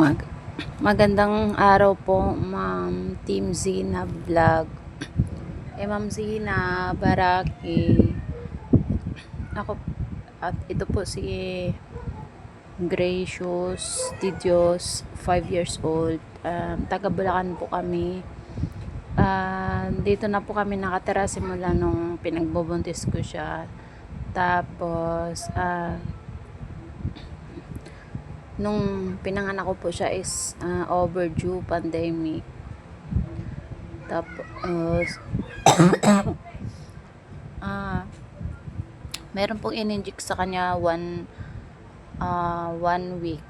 Mag Magandang araw po, Ma'am Team Zina Vlog. Ma'am Zina Baraki. Ako at ito po si Gracious Didios, 5 years old. Taga Bulacan po kami. Dito na po kami nakatira simula nung pinagbubuntis ko siya. Tapos nung pinanganak ko po siya is overdue pandemic. Tapos meron pong in-inject sa kanya one week,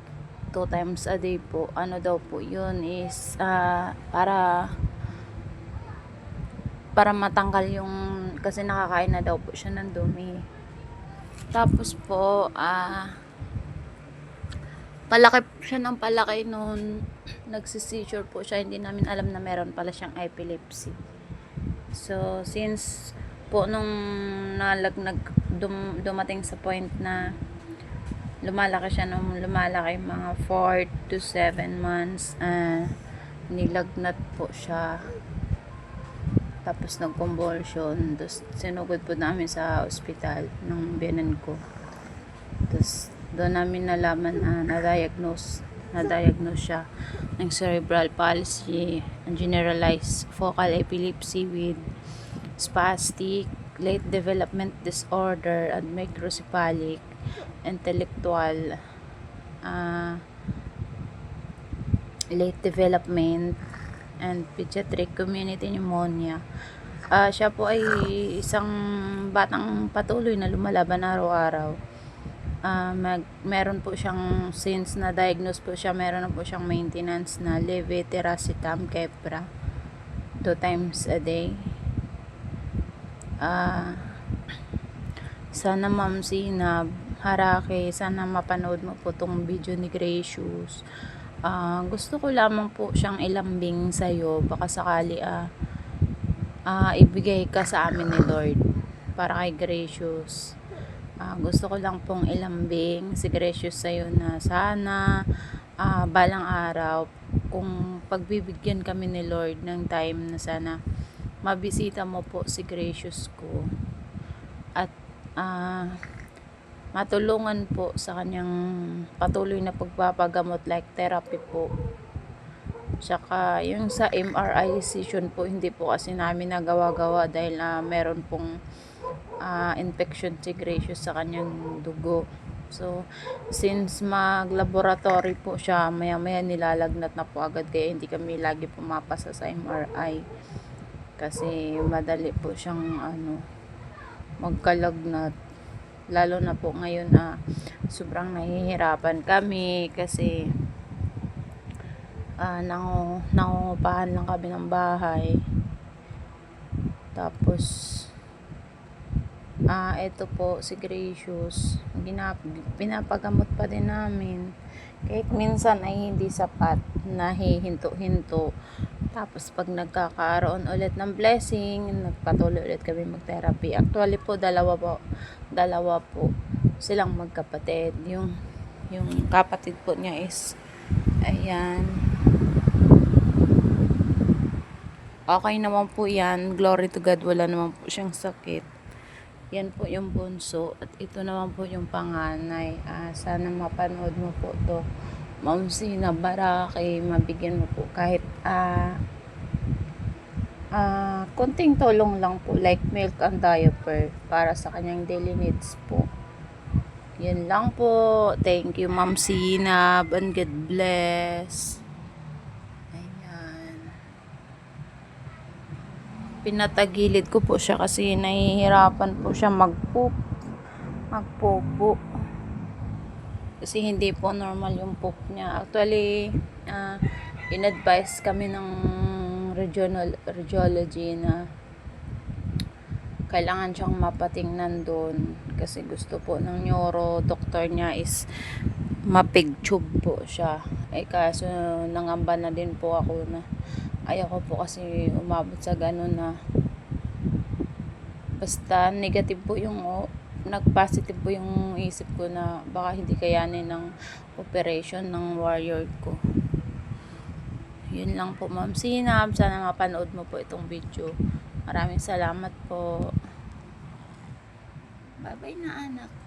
2 times a day po. Ano daw po yun is para matanggal yung, kasi nakakain na daw po siya ng dumi. Tapos po palaki siya ng palaki noon, nagsi-seizure po siya, hindi namin alam na meron pala siyang epilepsy. So since po nung dumating sa point na lumalaki siya, mga 4 to 7 months, nilagnat po siya, tapos nag-convulsion, tapos sinugod po namin sa ospital ng biyanan ko. Tapos doon namin nalaman na-diagnose siya ng cerebral palsy and generalized focal epilepsy with spastic late development disorder and microcephalic intellectual late development and pediatric community pneumonia. Siya po ay isang batang patuloy na lumalaban araw-araw. Meron po siyang, since na-diagnose po siya, meron na po siyang maintenance na levetiracetam Keppra 2 times a day. Sana Ma'am Zina Harake, sana mapanood mo po tong video ni Gracious. Gusto ko lamang po siyang ilambing sa'yo, baka sakali ibigay ka sa amin ni Lord para kay Gracious. Gusto ko lang pong ilambing si Gracious sa'yo na sana balang araw, kung pagbibigyan kami ni Lord ng time, na sana mabisita mo po si Gracious ko at matulungan po sa kanyang patuloy na pagpapagamot, like therapy po. Tsaka yung sa MRI session po, hindi po kasi namin nagawa-gawa dahil meron pong infection si Gracious sa kanyang dugo. So since mag-laboratory po siya, maya-maya nilalagnat na po agad, kaya hindi kami lagi pumapasa sa MRI kasi madali po siyang magkalagnat. Lalo na po ngayon sobrang nahihirapan kami kasi nangungupahan lang kami ng bahay. Tapos ito po si Gracious, pinapagamot pa din namin kahit minsan ay hindi sapat, nahihinto-hinto. Tapos pag nagkakaroon ulit ng blessing, nagpatuloy ulit kami mag-therapy. Actually po dalawa po silang magkapatid. Yung kapatid po niya is ayan, okay naman po yan, glory to God, wala naman po siyang sakit. Yan po yung bunso at ito naman po yung panganay. Sana mapanood mo po to, Ma'am Zina Baraki, mabigyan mo po kahit konting tulong lang po, like milk and diaper para sa kanyang daily needs po. Yan lang po. Thank you Ma'am Zina, and God bless. Ayan, pinatagilid ko po siya kasi nahihirapan po siya magpopo kasi hindi po normal yung poop niya. Actually in-advise kami ng radiology na kailangan siyang mapatingnan doon kasi gusto po ng neuro doctor niya is mapig tube po siya. Kaso nangamba na din po ako na ayoko po kasi umabot sa ganun na basta negative po yung nag-positive po yung isip ko na baka hindi kayanin ng operation ng warrior ko. Yun lang po, Ma'am Sinab. Sana mapanood mo po itong video. Maraming salamat po. Bye-bye na, anak.